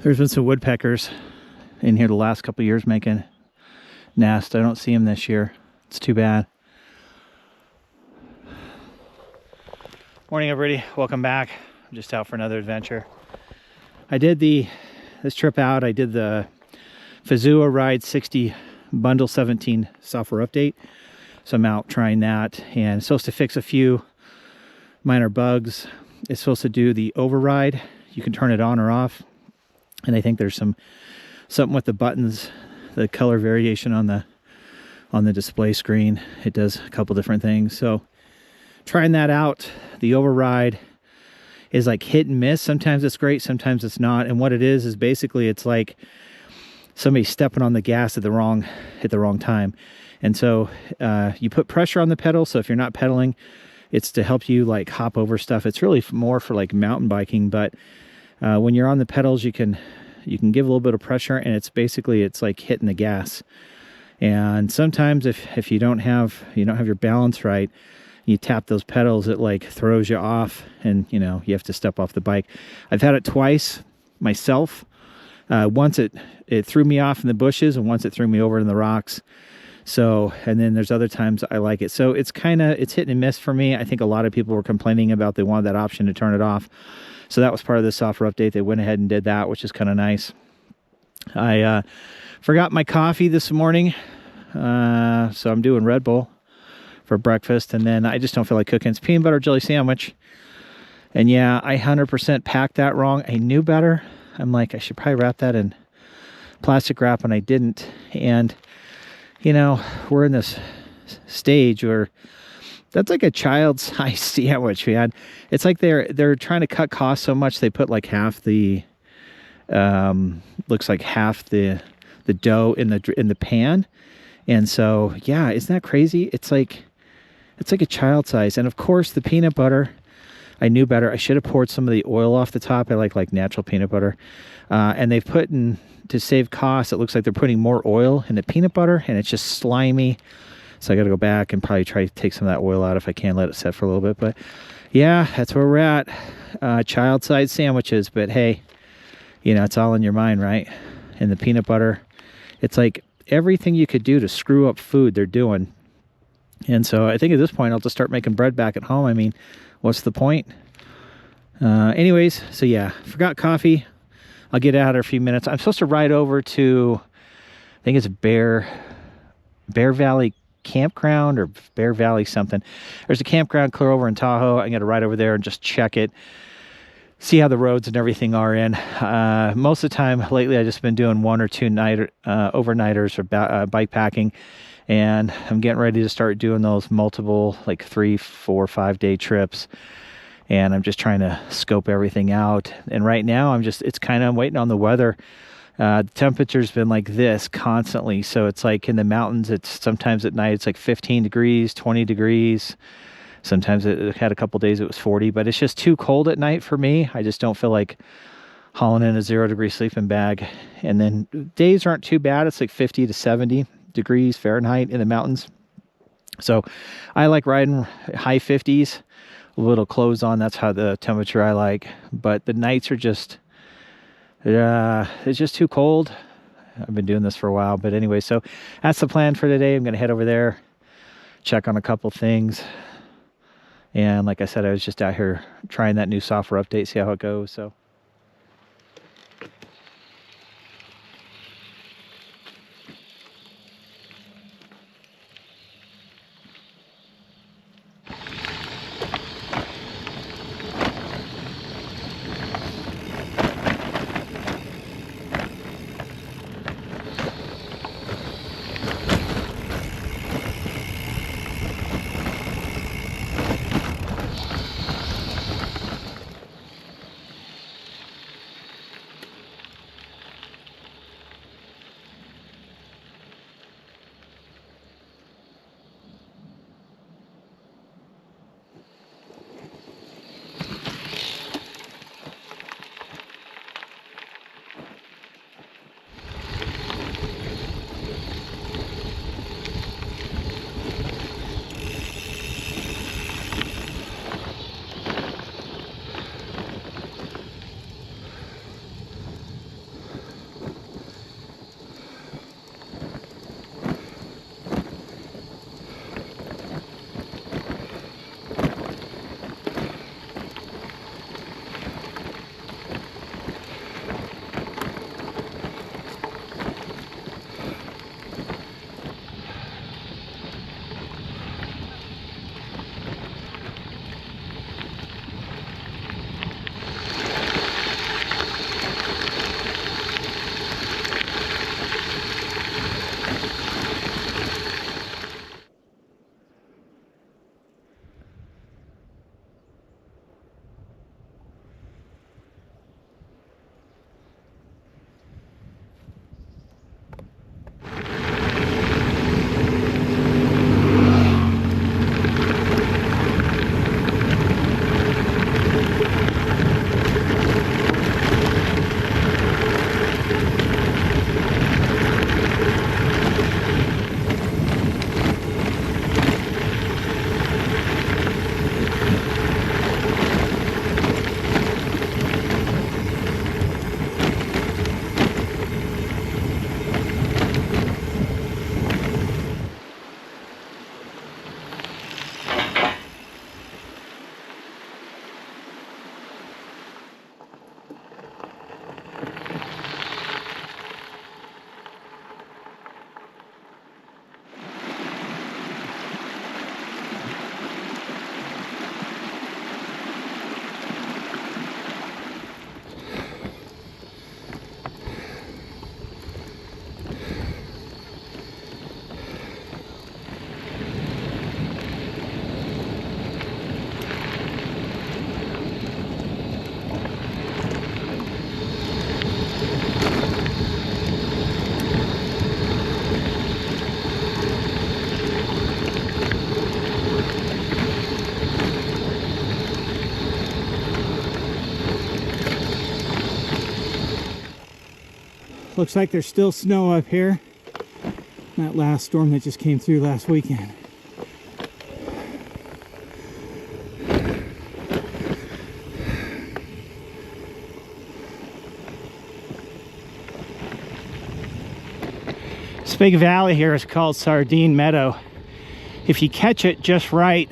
There's been some woodpeckers in here the last couple of years making nests. I don't see them this year. It's too bad. Morning, everybody. Welcome back. I'm just out for another adventure. I did this trip out. I did the Fazua Ride 60 Bundle 17 software update. So I'm out trying that, and it's supposed to fix a few minor bugs. It's supposed to do the override. You can turn it on or off. And I think there's something with the buttons, the color variation on the display screen. It does a couple different things. So trying that out. The override is like hit and miss. Sometimes it's great, sometimes it's not. And what it is basically it's like somebody stepping on the gas at the wrong time. And so you put pressure on the pedal. So if you're not pedaling, it's to help you like hop over stuff. It's really more for like mountain biking, but when you're on the pedals, you can give a little bit of pressure, and it's like hitting the gas. And sometimes if you don't have your balance right, you tap those pedals, it like throws you off, and you have to step off the bike. I've had it twice myself. Once it threw me off in the bushes, and once it threw me over in the rocks. So, and then there's other times I like it. So it's hit and miss for me. I think a lot of people were complaining about they wanted that option to turn it off. So that was part of the software update. They went ahead and did that, which is kind of nice. I forgot my coffee this morning. So I'm doing Red Bull for breakfast. And then I just don't feel like cooking. It's peanut butter jelly sandwich. And yeah, I 100% packed that wrong. I knew better. I'm like, I should probably wrap that in plastic wrap, and I didn't. And, we're in this stage where that's like a child-sized sandwich, man. It's like they're trying to cut costs so much they put like half the looks like half the dough in the pan. And so yeah, isn't that crazy? It's like a child size. And of course the peanut butter, I knew better. I should have poured some of the oil off the top. I like natural peanut butter. And they've put in, to save costs, it looks like they're putting more oil in the peanut butter, and it's just slimy. So I got to go back and probably try to take some of that oil out if I can, let it set for a little bit. But yeah, that's where we're at. Child-sized sandwiches. But hey, it's all in your mind, right? And the peanut butter, it's like everything you could do to screw up food, they're doing. And so I think at this point, I'll just start making bread back at home. I mean, what's the point? Anyways, so yeah, forgot coffee. I'll get out in a few minutes. I'm supposed to ride over to, I think it's Bear Valley Campground or Bear Valley something. There's a campground clear over in Tahoe. I'm going to ride over there and just check it, see how the roads and everything are in. Most of the time lately, I've just been doing 1 or 2 overnighters or bike packing, and I'm getting ready to start doing those multiple like 3, 4, 5 day trips. And I'm just trying to scope everything out. And right now I'm waiting on the weather. The temperature's been like this constantly. So it's like in the mountains, it's sometimes at night, it's like 15 degrees, 20 degrees. Sometimes it had a couple days it was 40, but it's just too cold at night for me. I just don't feel like hauling in a 0-degree sleeping bag. And then days aren't too bad. It's like 50 to 70 degrees Fahrenheit in the mountains. So I like riding high 50s, a little clothes on. That's how the temperature I like. But the nights are just, it's just too cold. I've been doing this for a while. But anyway, so that's the plan for today. I'm going to head over there, check on a couple things. And like I said, I was just out here trying that new software update, see how it goes. So looks like there's still snow up here. That last storm that just came through last weekend. This big valley here is called Sardine Meadow. If you catch it just right,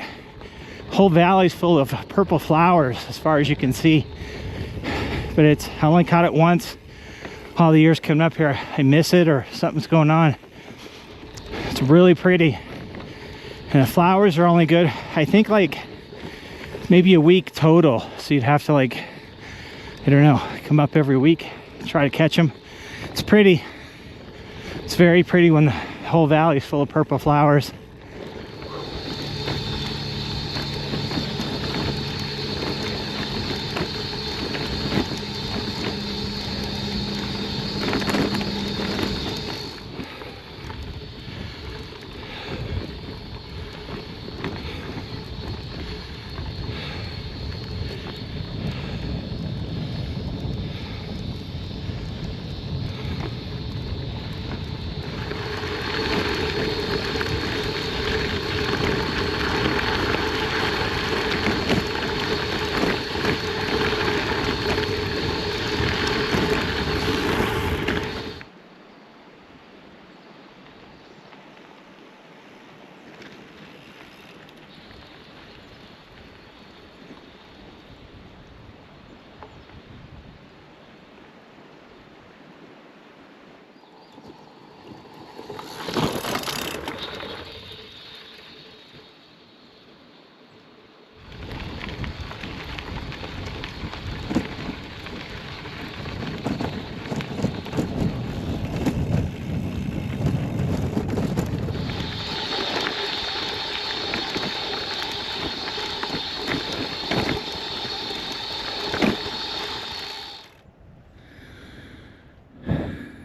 whole valley's full of purple flowers as far as you can see. But I only caught it once. All the years coming up here, I miss it or something's going on. It's really pretty. And the flowers are only good, I think, like maybe a week total. So you'd have to, like, I don't know, come up every week, try to catch them. It's pretty. It's very pretty when the whole valley is full of purple flowers.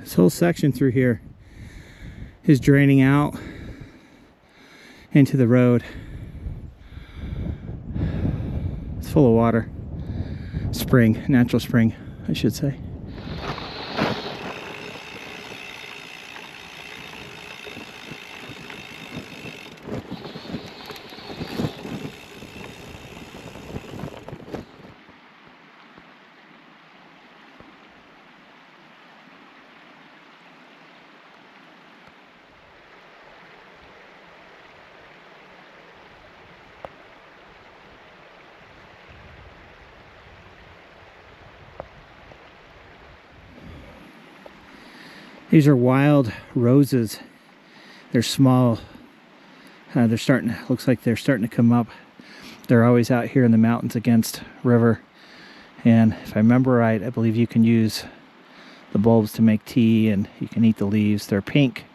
This whole section through here is draining out into the road. It's full of water. Spring, natural spring, I should say. These are wild roses. They're small. They're starting, looks like they're starting to come up. They're always out here in the mountains against river. And if I remember right, I believe you can use the bulbs to make tea and you can eat the leaves. They're pink.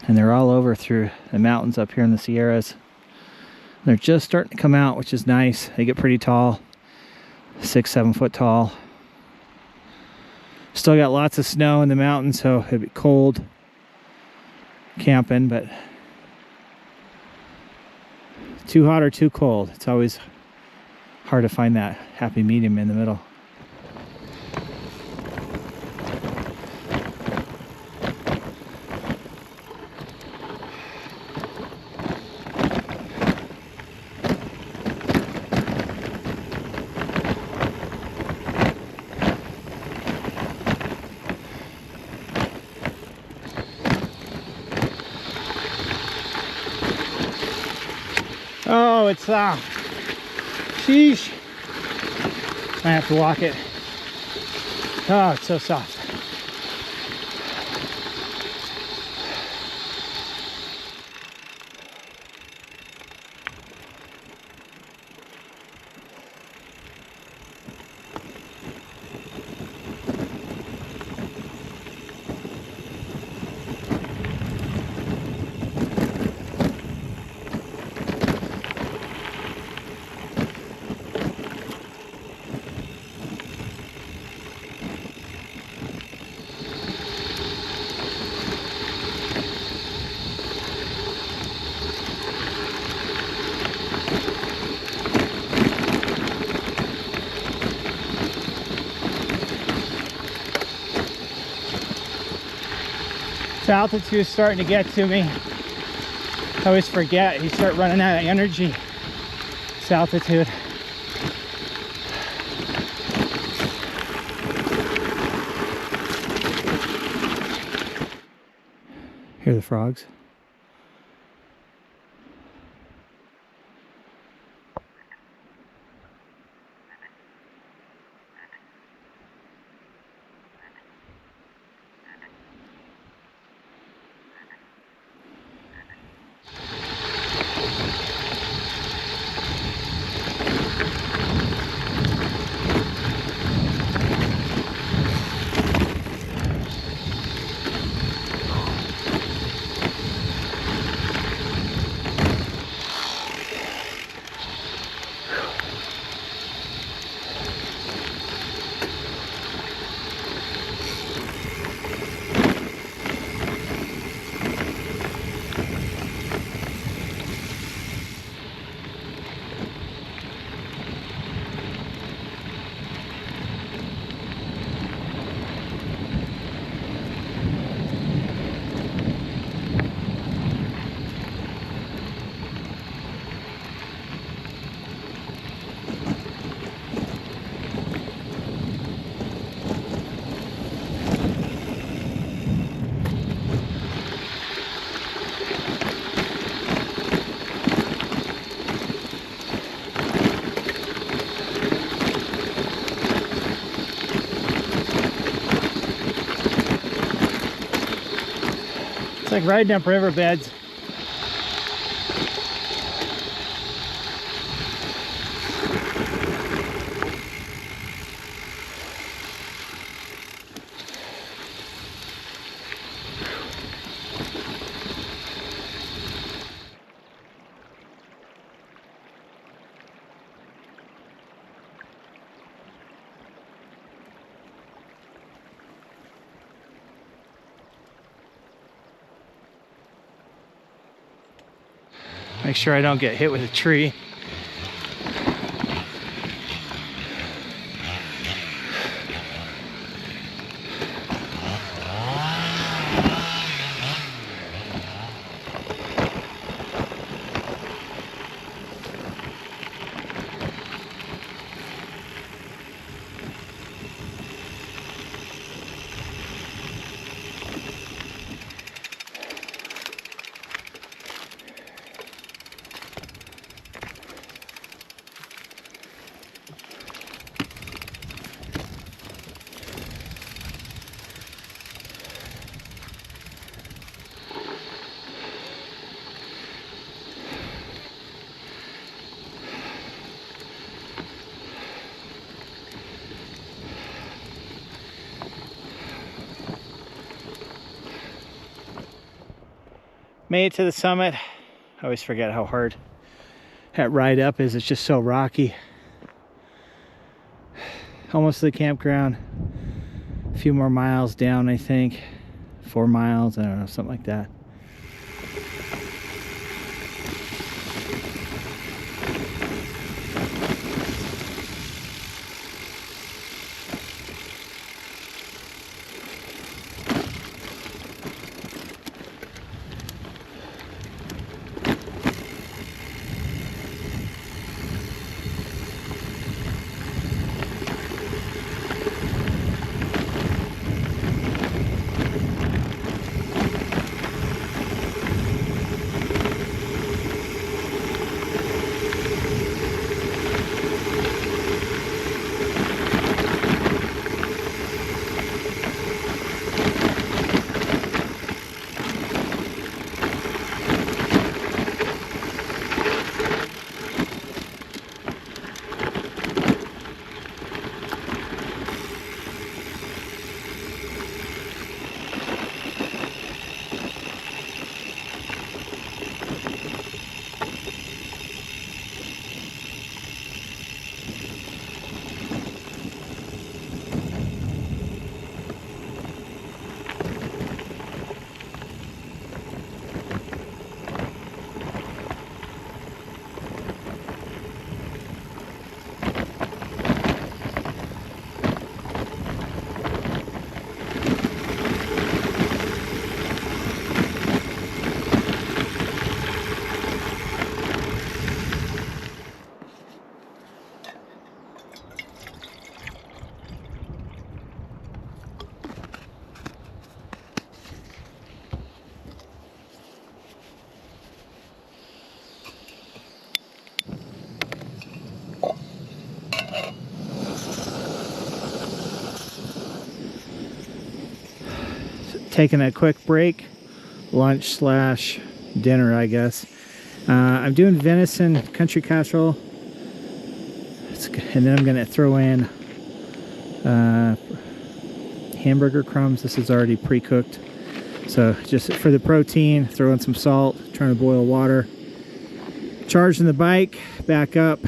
And they're all over through the mountains up here in the Sierras. They're just starting to come out, which is nice. They get pretty tall, 6-7 foot tall. Still got lots of snow in the mountains, so it'd be cold camping, but too hot or too cold. It's always hard to find that happy medium in the middle. Oh, it's sheesh. I have to walk it. Oh, it's so soft. This altitude is starting to get to me. I always forget. You start running out of energy. This altitude. Hear the frogs. It's like riding up riverbeds. Make sure I don't get hit with a tree. Made it to the summit. I always forget how hard that ride up is. It's just so rocky. Almost to the campground. A few more miles down, I think. 4 miles, I don't know, something like that. taking a quick break, lunch slash dinner, I guess. I'm doing venison country casserole, and then I'm gonna throw in hamburger crumbs. This is already pre-cooked, so just for the protein, throw in some salt, trying to boil water, charging the bike back up.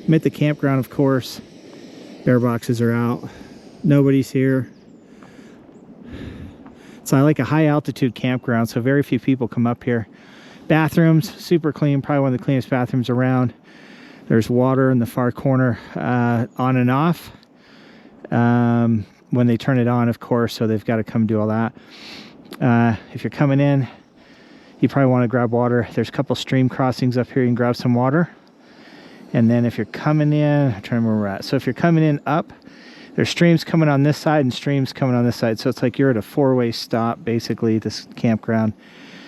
I'm at the campground, of course. Bear boxes are out, nobody's here. So I like a high altitude campground, so very few people come up here. Bathrooms, super clean, probably one of the cleanest bathrooms around. There's water in the far corner, on and off. When they turn it on, of course, so they've got to come do all that. If you're coming in, you probably want to grab water. There's a couple stream crossings up here, you can grab some water. And then if you're coming in, I'm trying to remember where we're at. So if you're coming in up, there's streams coming on this side and streams coming on this side. So it's like you're at a four-way stop, basically, this campground.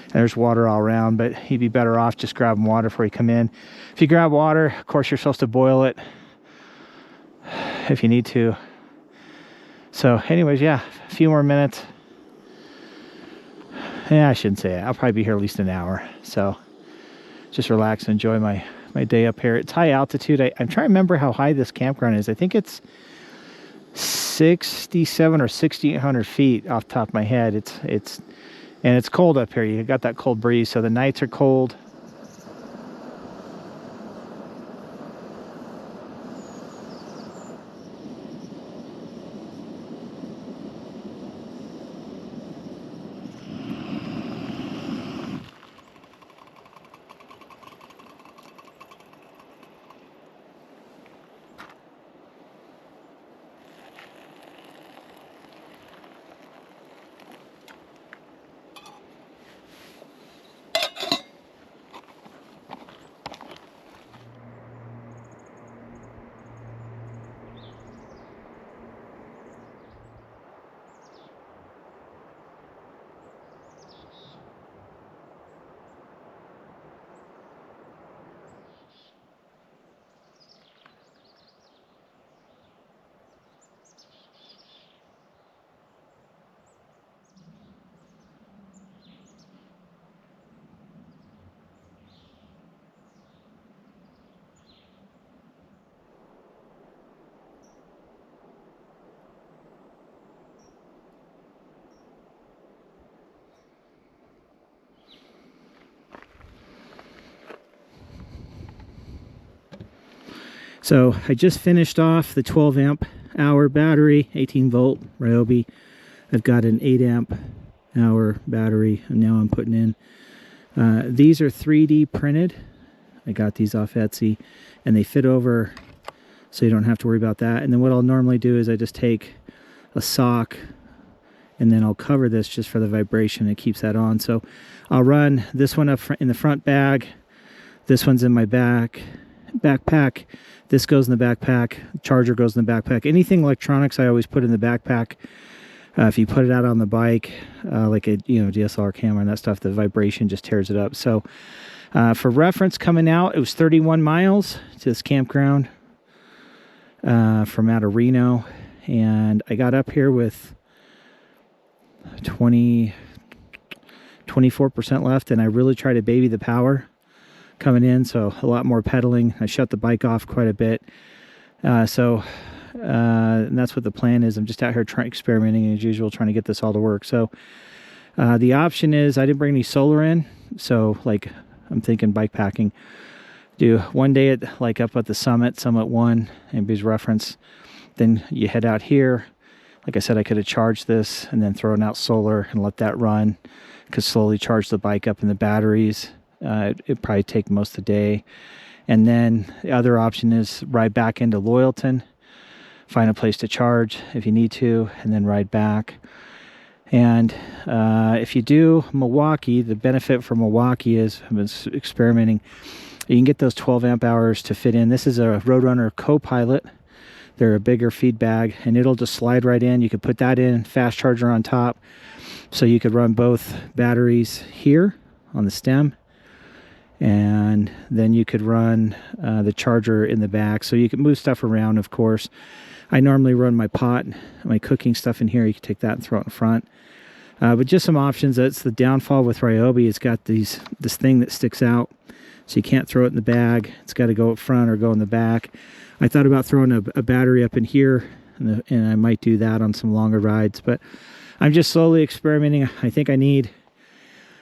And there's water all around, but you'd be better off just grabbing water before you come in. If you grab water, of course, you're supposed to boil it if you need to. So anyways, yeah, a few more minutes. Yeah, I shouldn't say it. I'll probably be here at least an hour. So just relax and enjoy my day up here. It's high altitude. I'm trying to remember how high this campground is. I think it's 67 or 6,800 feet off the top of my head. And it's cold up here. You got that cold breeze, so the nights are cold. So I just finished off the 12 amp hour battery, 18 volt Ryobi. I've got an 8 amp hour battery, and now I'm putting in. These are 3D printed. I got these off Etsy, and they fit over, so you don't have to worry about that. And then what I'll normally do is I just take a sock, and then I'll cover this just for the vibration. It keeps that on. So I'll run this one up in the front bag. This one's in my backpack. This goes in the backpack. Charger goes in the backpack. Anything electronics I always put in the backpack. If you put it out on the bike, like a DSLR camera and that stuff, the vibration just tears it up. So for reference, coming out, it was 31 miles to this campground from out of Reno, and I got up here with 24% left, and I really try to baby the power coming in, so a lot more pedaling. I shut the bike off quite a bit, and that's what the plan is. I'm just out here experimenting as usual, trying to get this all to work. So the option is, I didn't bring any solar in, so like I'm thinking bike packing. Do one day at like up at the summit 1, anybody's reference. Then you head out here. Like I said, I could have charged this and then thrown out solar and let that run. Could slowly charge the bike up in the batteries. It'd probably take most of the day. And then the other option is ride back into Loyalton, find a place to charge if you need to, and then ride back. And if you do Milwaukee, the benefit for Milwaukee is, I've been experimenting, you can get those 12 amp hours to fit in. This is a Roadrunner Copilot. They're a bigger feed bag, and it'll just slide right in. You could put that in, fast charger on top, so you could run both batteries here on the stem, and then you could run the charger in the back, so you can move stuff around. Of course, I normally run my pot, my cooking stuff in here. You can take that and throw it in front. But just some options. That's the downfall with Ryobi. It's got this thing that sticks out, so you can't throw it in the bag. It's got to go up front or go in the back. I thought about throwing a battery up in here, and I might do that on some longer rides, but I'm just slowly experimenting. I think I need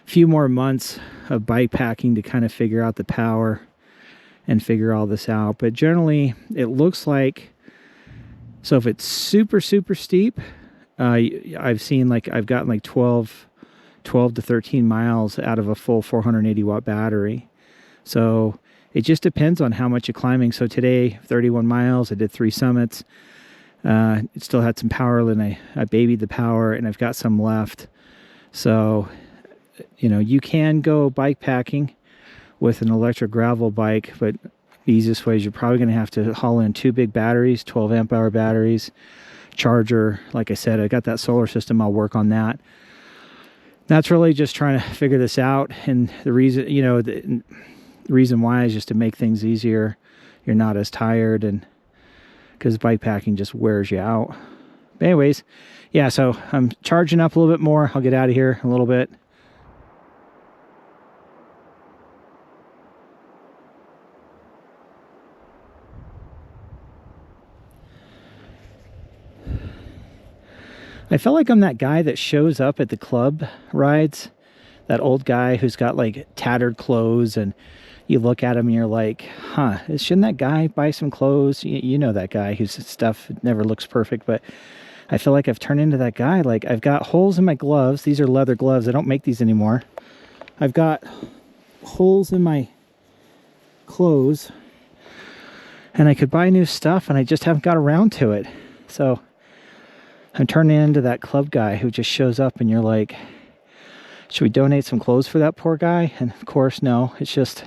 a few more months of bike packing to kind of figure out the power and figure all this out. But generally, it looks like, so if it's super steep, I've seen like I've gotten like 12 to 13 miles out of a full 480 watt battery. So it just depends on how much you're climbing. So today, 31 miles, I did 3 summits. It still had some power, and I babied the power, and I've got some left. So, you know, you can go bike packing with an electric gravel bike, but the easiest way is you're probably going to have to haul in 2 big batteries, 12 amp hour batteries, charger. Like I said, I got that solar system. I'll work on that. That's really just trying to figure this out. And the reason, you know, the reason why is just to make things easier. You're not as tired, and because bike packing just wears you out. But anyways, yeah, so I'm charging up a little bit more. I'll get out of here in a little bit. I felt like I'm that guy that shows up at the club rides, that old guy who's got like tattered clothes, and you look at him and you're like, huh, shouldn't that guy buy some clothes? You know that guy whose stuff never looks perfect. But I feel like I've turned into that guy. Like, I've got holes in my gloves. These are leather gloves. I don't make these anymore. I've got holes in my clothes, and I could buy new stuff, and I just haven't got around to it. So I'm turning into that club guy who just shows up and you're like, should we donate some clothes for that poor guy? And of course, no. It's just,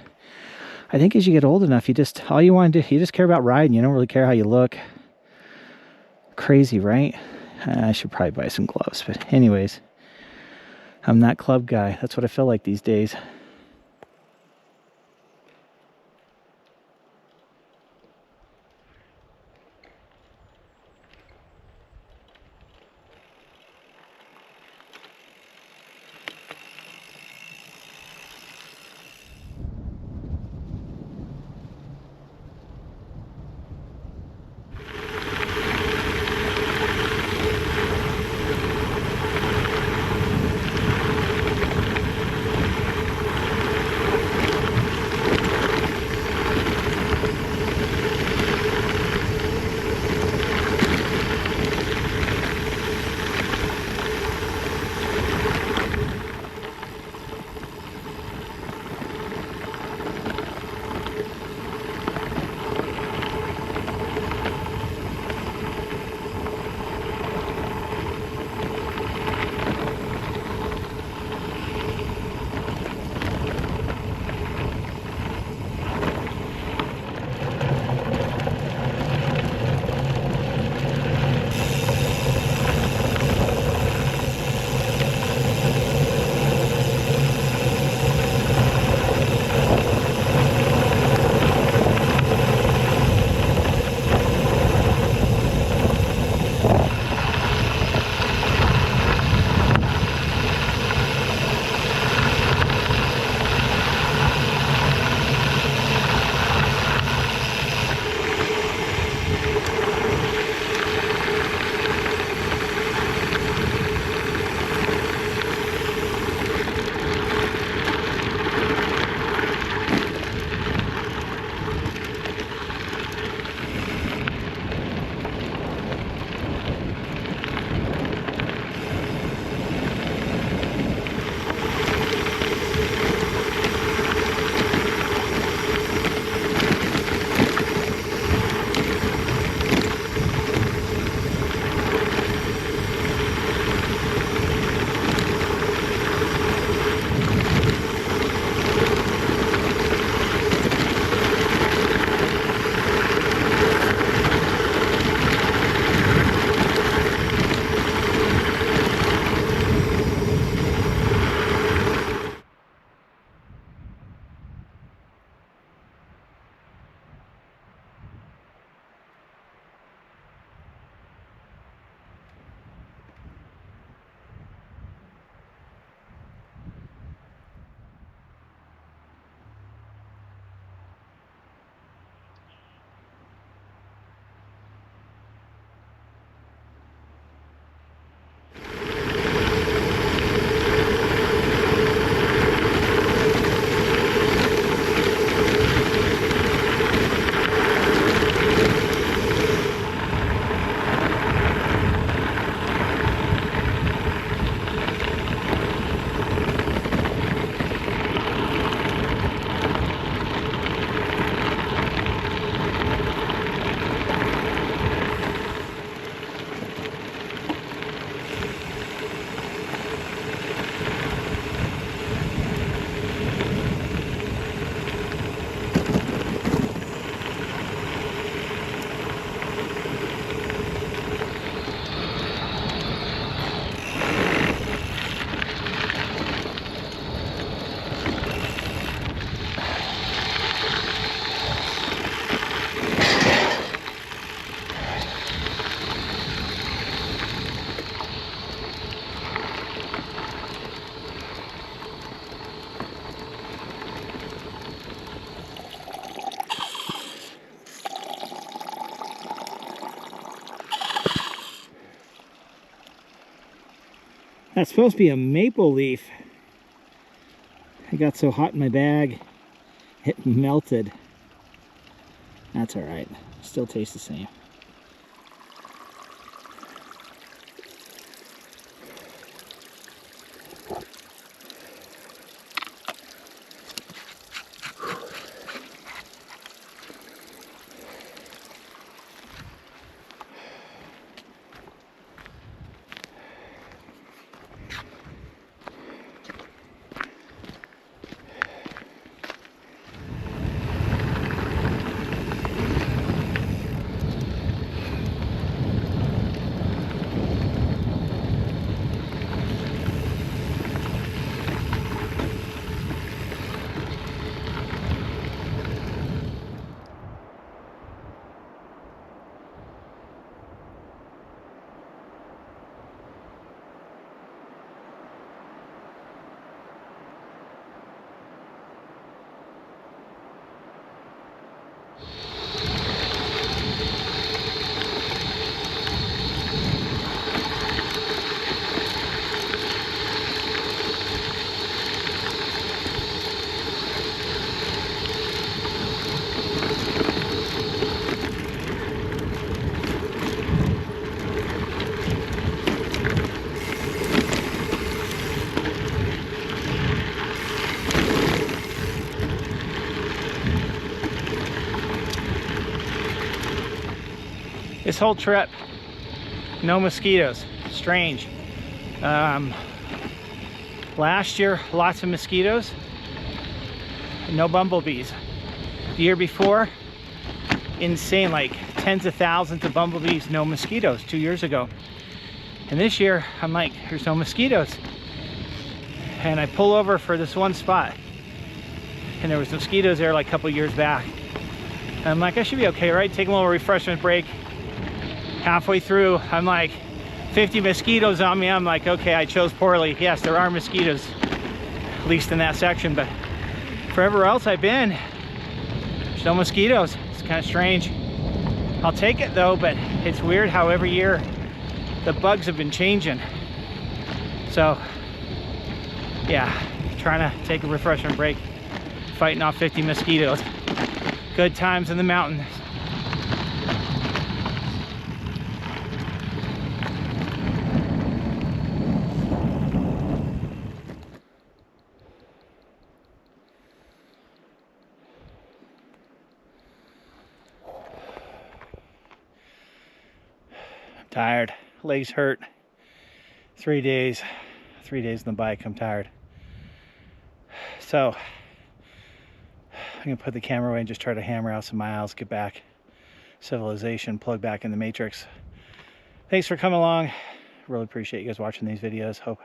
I think as you get old enough, you just, all you want to do, you just care about riding. You don't really care how you look. Crazy, right? I should probably buy some gloves. But anyways, I'm that club guy. That's what I feel like these days. That's supposed to be a maple leaf. It got so hot in my bag, it melted. That's all right. Still tastes the same. This whole trip, no mosquitoes. Strange. Last year, lots of mosquitoes, no bumblebees. The year before, insane, like tens of thousands of bumblebees, no mosquitoes 2 years ago. And this year, I'm like, there's no mosquitoes. And I pull over for this one spot, and there was mosquitoes there like a couple years back. And I'm like, I should be okay, right? Take a little refreshment break. Halfway through, I'm like, 50 mosquitoes on me. I'm like, okay, I chose poorly. Yes, there are mosquitoes, at least in that section, but wherever else I've been, there's no mosquitoes. It's kind of strange. I'll take it though, but it's weird how every year the bugs have been changing. So yeah, trying to take a refreshment break, fighting off 50 mosquitoes. Good times in the mountains. Tired, legs hurt. 3 days on the bike. I'm tired. So I'm gonna put the camera away and just try to hammer out some miles, get back civilization, plug back in the matrix. Thanks for coming along. Really appreciate you guys watching these videos. Hope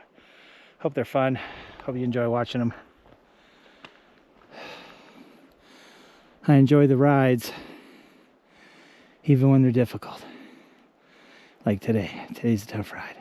they're fun. Hope you enjoy watching them. I enjoy the rides, even when they're difficult. Like today. Today's a tough ride.